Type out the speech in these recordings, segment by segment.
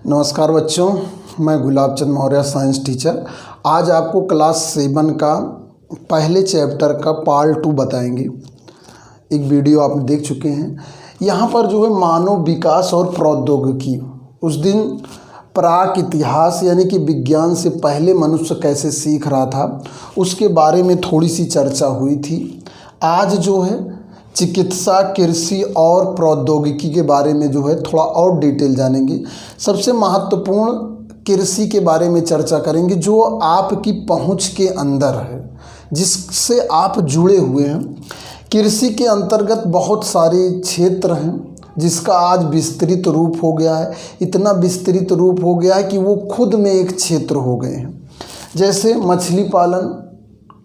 नमस्कार बच्चों, मैं गुलाब चंद मौर्य साइंस टीचर। आज आपको क्लास 7 का पहले चैप्टर का पार्ट 2 बताएंगे। एक वीडियो आप देख चुके हैं। यहाँ पर जो है मानव विकास और प्रौद्योगिकी, उस दिन प्राक इतिहास यानी कि विज्ञान से पहले मनुष्य कैसे सीख रहा था उसके बारे में थोड़ी सी चर्चा हुई थी। आज जो है चिकित्सा, कृषि और प्रौद्योगिकी के बारे में जो है थोड़ा और डिटेल जानेंगे। सबसे महत्वपूर्ण कृषि के बारे में चर्चा करेंगे, जो आपकी पहुंच के अंदर है, जिससे आप जुड़े हुए हैं। कृषि के अंतर्गत बहुत सारे क्षेत्र हैं जिसका आज विस्तृत रूप हो गया है। इतना विस्तृत रूप हो गया है कि वो खुद में एक क्षेत्र हो गए हैं। जैसे मछली पालन,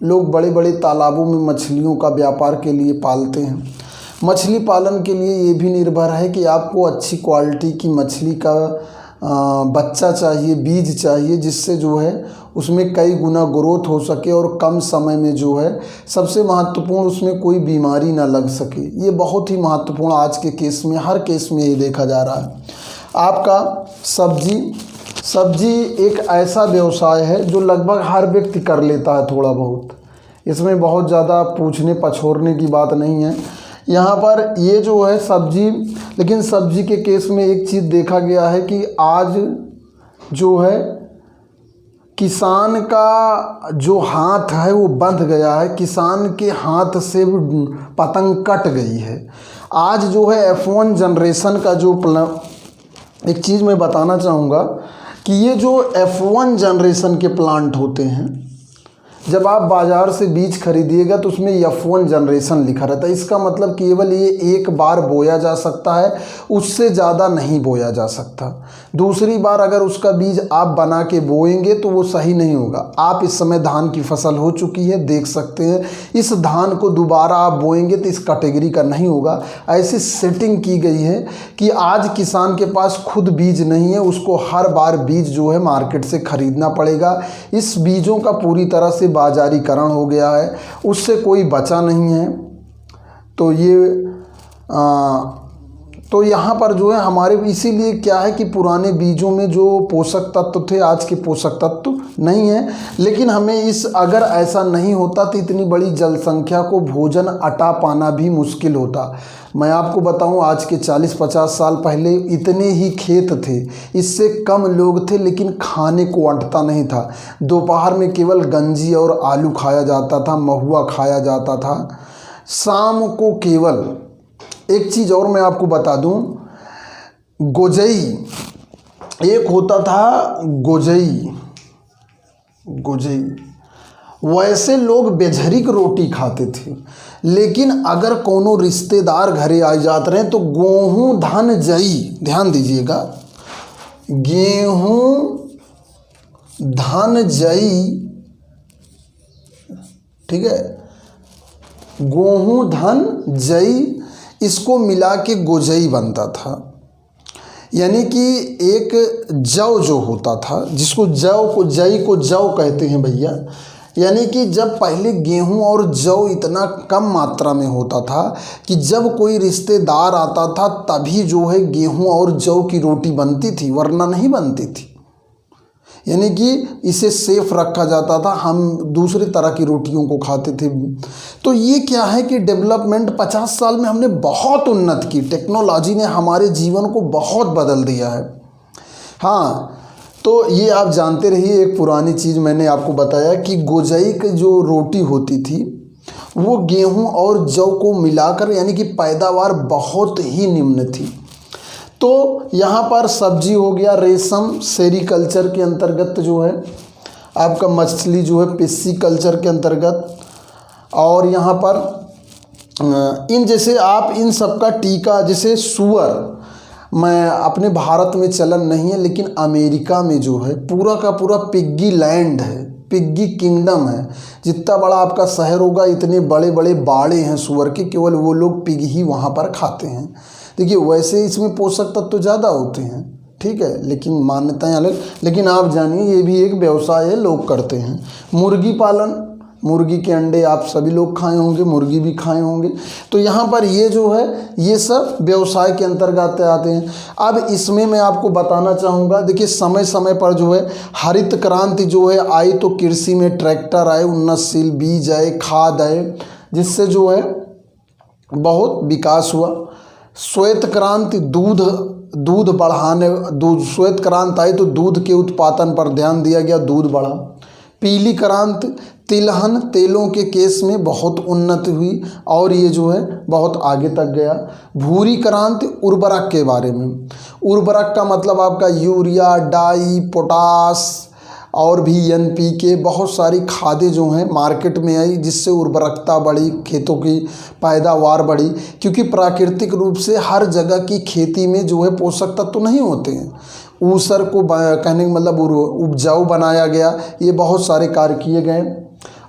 लोग बड़े बड़े तालाबों में मछलियों का व्यापार के लिए पालते हैं। मछली पालन के लिए ये भी निर्भर है कि आपको अच्छी क्वालिटी की मछली का बच्चा चाहिए, बीज चाहिए, जिससे जो है उसमें कई गुना ग्रोथ हो सके और कम समय में जो है सबसे महत्वपूर्ण उसमें कोई बीमारी ना लग सके। ये बहुत ही महत्वपूर्ण आज के केस में, हर केस में ये देखा जा रहा है। आपका सब्जी एक ऐसा व्यवसाय है जो लगभग हर व्यक्ति कर लेता है थोड़ा बहुत। इसमें बहुत ज़्यादा पूछने पछोरने की बात नहीं है। यहाँ पर ये जो है सब्जी, लेकिन सब्जी के केस में एक चीज़ देखा गया है कि आज जो है किसान का जो हाथ है वो बंध गया है। किसान के हाथ से पतंग कट गई है। आज जो है F1 जनरेशन का जो एक चीज़ मैं बताना चाहूँगा कि ये जो F1 जनरेशन के प्लांट होते हैं, जब आप बाज़ार से बीज खरीदिएगा तो उसमें F1 जनरेशन लिखा रहता है। इसका मतलब केवल ये एक बार बोया जा सकता है, उससे ज़्यादा नहीं बोया जा सकता। दूसरी बार अगर उसका बीज आप बना के बोएंगे तो वो सही नहीं होगा। आप इस समय धान की फसल हो चुकी है, देख सकते हैं। इस धान को दोबारा आप बोएंगे तो इस कैटेगरी का नहीं होगा। ऐसी सेटिंग की गई है कि आज किसान के पास खुद बीज नहीं है, उसको हर बार बीज जो है मार्केट से ख़रीदना पड़ेगा। इस बीजों का पूरी तरह से बाजारीकरण हो गया है, उससे कोई बचा नहीं है। तो यहाँ पर जो है हमारे, इसीलिए क्या है कि पुराने बीजों में जो पोषक तत्व थे आज के पोषक तत्व नहीं है। लेकिन हमें अगर ऐसा नहीं होता तो इतनी बड़ी जनसंख्या को भोजन अटा पाना भी मुश्किल होता। मैं आपको बताऊं, आज के 40-50 साल पहले इतने ही खेत थे, इससे कम लोग थे, लेकिन खाने को अटता नहीं था। दोपहर में केवल गंजी और आलू खाया जाता था, महुआ खाया जाता था। शाम को केवल एक चीज़ और मैं आपको बता दूं, गोजई एक होता था, गोजई वैसे लोग बेझरिक रोटी खाते थे। लेकिन अगर कोनो रिश्तेदार घरे आ जाते रहे तो गेहूँ धान जई, ध्यान दीजिएगा, गेहूँ धान जई, ठीक है, गेहूँ धान जई, इसको मिला के गोजई बनता था। यानी कि एक जौ जो होता था, जिसको जई को जौ कहते हैं भैया। यानी कि जब पहले गेहूं और जौ इतना कम मात्रा में होता था कि जब कोई रिश्तेदार आता था तभी जो है गेहूं और जौ की रोटी बनती थी, वरना नहीं बनती थी। यानी कि इसे सेफ रखा जाता था, हम दूसरी तरह की रोटियों को खाते थे। तो ये क्या है कि डेवलपमेंट 50 साल में हमने बहुत उन्नत की, टेक्नोलॉजी ने हमारे जीवन को बहुत बदल दिया है। हाँ, तो ये आप जानते रहिए। एक पुरानी चीज़ मैंने आपको बताया कि गोजई की जो रोटी होती थी वो गेहूं और जौ को मिलाकर, यानी कि पैदावार बहुत ही निम्न थी। तो यहाँ पर सब्जी हो गया, रेशम सेरीकल्चर के अंतर्गत जो है, आपका मछली जो है पिस्सी कल्चर के अंतर्गत, और यहाँ पर इन जैसे आप इन सब का टीका, जैसे सुअर, मैं अपने भारत में चलन नहीं है, लेकिन अमेरिका में जो है पूरा का पूरा पिग्गी लैंड है, पिग्गी किंगडम है। जितना बड़ा आपका शहर होगा इतने बड़े बड़े बाड़े हैं सुअर के, केवल वो लोग पिग ही वहाँ पर खाते हैं। देखिए, वैसे इसमें पोषक तत्व तो ज़्यादा होते हैं, ठीक है, लेकिन मान्यताएं अलग। लेकिन आप जानिए ये भी एक व्यवसाय है, लोग करते हैं। मुर्गी पालन, मुर्गी के अंडे आप सभी लोग खाए होंगे, मुर्गी भी खाए होंगे। तो यहाँ पर ये जो है ये सब व्यवसाय के अंतर्गत आते हैं। अब इसमें मैं आपको बताना चाहूँगा, देखिए समय समय पर जो है हरित क्रांति जो है आई, तो कृषि में ट्रैक्टर आए, उन्नतशील बीज आए, खाद आए, जिससे जो है बहुत विकास हुआ। श्वेत क्रांति दूध बढ़ाने, श्वेत क्रांति आई तो दूध के उत्पादन पर ध्यान दिया गया, दूध बढ़ा। पीली क्रांति तिलहन तेलों के केस में बहुत उन्नति हुई और ये जो है बहुत आगे तक गया। भूरी क्रांति उर्वरक के बारे में, उर्वरक का मतलब आपका यूरिया, डाई, पोटास और भी NPK, बहुत सारी खादें जो हैं मार्केट में आई, जिससे उर्वरकता बढ़ी, खेतों की पैदावार बढ़ी। क्योंकि प्राकृतिक रूप से हर जगह की खेती में जो है पोषक तत्व तो नहीं होते हैं, ऊसर को कहने का मतलब उपजाऊ बनाया गया, ये बहुत सारे कार्य किए गए।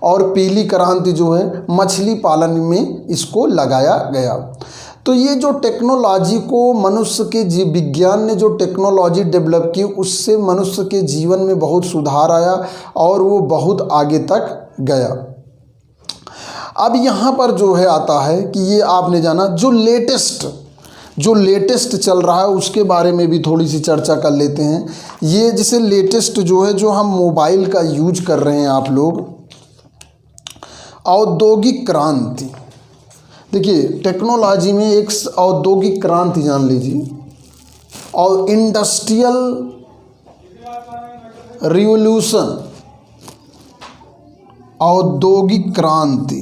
और पीली क्रांति जो है मछली पालन में इसको लगाया गया। तो ये जो टेक्नोलॉजी को मनुष्य के विज्ञान ने जो टेक्नोलॉजी डेवलप की, उससे मनुष्य के जीवन में बहुत सुधार आया और वो बहुत आगे तक गया। अब यहाँ पर जो है आता है कि ये आपने जाना जो लेटेस्ट चल रहा है उसके बारे में भी थोड़ी सी चर्चा कर लेते हैं। ये जैसे लेटेस्ट जो है जो हम मोबाइल का यूज कर रहे हैं आप लोग, औद्योगिक क्रांति। देखिए टेक्नोलॉजी में एक औद्योगिक क्रांति जान लीजिए, और इंडस्ट्रियल रिवॉल्यूशन, औद्योगिक क्रांति,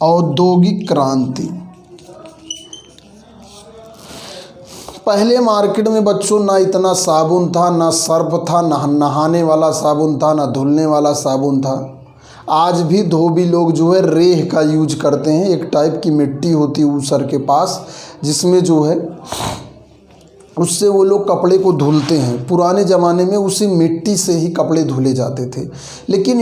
औद्योगिक क्रांति। पहले मार्केट में बच्चों ना इतना साबुन था, ना सर्फ था, ना नहाने वाला साबुन था, ना धुलने वाला साबुन था। आज भी धोबी लोग जो है रेह का यूज करते हैं, एक टाइप की मिट्टी होती है ऊसर के पास, जिसमें जो है उससे वो लोग कपड़े को धुलते हैं। पुराने ज़माने में उसी मिट्टी से ही कपड़े धुले जाते थे। लेकिन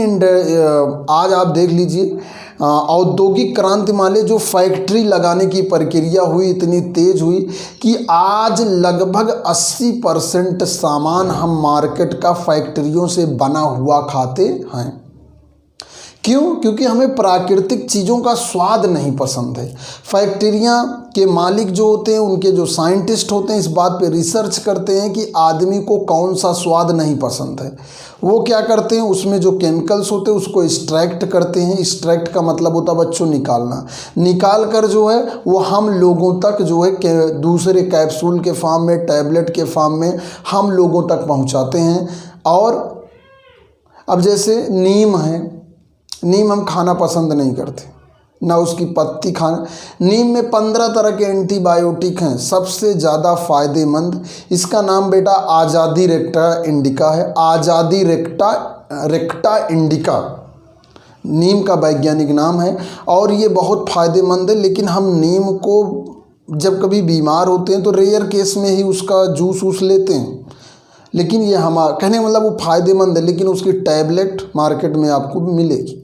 आज आप देख लीजिए औद्योगिक क्रांति माने जो फैक्ट्री लगाने की प्रक्रिया हुई, इतनी तेज़ हुई कि आज लगभग 80% सामान हम मार्केट का फैक्ट्रियों से बना हुआ खाते हैं। क्यों? क्योंकि हमें प्राकृतिक चीज़ों का स्वाद नहीं पसंद है। फैक्ट्रियाँ के मालिक जो होते हैं, उनके जो साइंटिस्ट होते हैं, इस बात पे रिसर्च करते हैं कि आदमी को कौन सा स्वाद नहीं पसंद है। वो क्या करते हैं, उसमें जो केमिकल्स होते हैं उसको एक्सट्रैक्ट करते हैं। एक्सट्रैक्ट का मतलब होता है बच्चों निकालना। निकाल कर जो है वो हम लोगों तक जो है दूसरे कैप्सूल के फॉर्म में, टैबलेट के फॉर्म में हम लोगों तक पहुँचाते हैं। और अब जैसे नीम है, नीम हम खाना पसंद नहीं करते, ना उसकी पत्ती खाना। नीम में 15 तरह के एंटीबायोटिक हैं, सबसे ज़्यादा फ़ायदेमंद इसका नाम बेटा आज़ादी रेक्टा इंडिका है। आज़ादी रेक्टा इंडिका नीम का वैज्ञानिक नाम है और ये बहुत फ़ायदेमंद है। लेकिन हम नीम को जब कभी बीमार होते हैं तो रेयर केस में ही उसका जूस लेते हैं। लेकिन ये कहने का मतलब वो फ़ायदेमंद है, लेकिन उसकी टैबलेट मार्केट में आपको मिलेगी।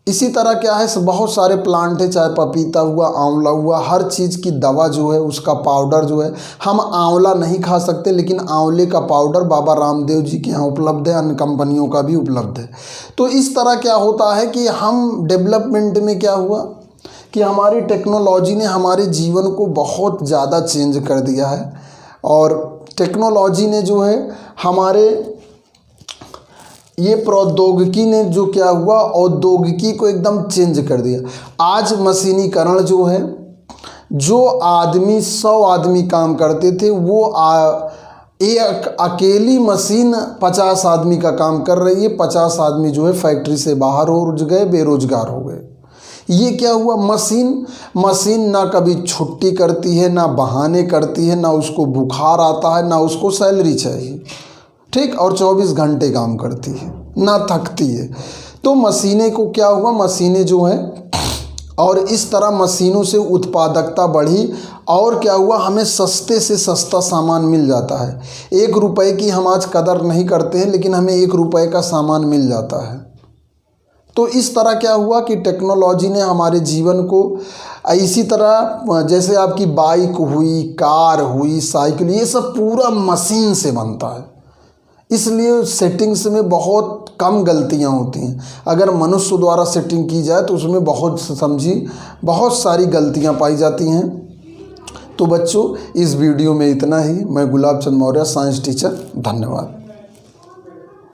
इसी तरह क्या है, बहुत सारे प्लांट है, चाहे पपीता हुआ, आंवला हुआ, हर चीज़ की दवा जो है उसका पाउडर जो है, हम आंवला नहीं खा सकते, लेकिन आंवले का पाउडर बाबा रामदेव जी के यहाँ उपलब्ध है, अन्य कंपनियों का भी उपलब्ध है। तो इस तरह क्या होता है कि हम डेवलपमेंट में क्या हुआ कि हमारी टेक्नोलॉजी ने हमारे जीवन को बहुत ज़्यादा चेंज कर दिया है। और टेक्नोलॉजी ने जो है हमारे ये प्रौद्योगिकी ने जो क्या हुआ, औद्योगिकी को एकदम चेंज कर दिया। आज मशीनीकरण जो है, जो 100 आदमी काम करते थे वो एक अकेली मशीन 50 आदमी का काम कर रही है। 50 आदमी जो है फैक्ट्री से बाहर हो गए, बेरोजगार हो गए। ये क्या हुआ, मशीन ना कभी छुट्टी करती है, ना बहाने करती है, ना उसको बुखार आता है, ना उसको सैलरी चाहिए, ठीक, और 24 घंटे काम करती है, ना थकती है। तो मशीनें को क्या हुआ, मशीनें जो है, और इस तरह मशीनों से उत्पादकता बढ़ी और क्या हुआ, हमें सस्ते से सस्ता सामान मिल जाता है। 1 रुपए की हम आज कदर नहीं करते हैं, लेकिन हमें 1 रुपए का सामान मिल जाता है। तो इस तरह क्या हुआ कि टेक्नोलॉजी ने हमारे जीवन को इसी तरह, जैसे आपकी बाइक हुई, कार हुई, साइकिल, ये सब पूरा मशीन से बनता है। इसलिए सेटिंग्स में बहुत कम गलतियां होती हैं। अगर मनुष्य द्वारा सेटिंग की जाए तो उसमें बहुत सारी गलतियां पाई जाती हैं। तो बच्चों, इस वीडियो में इतना ही। मैं गुलाब चंद मौर्य, साइंस टीचर। धन्यवाद।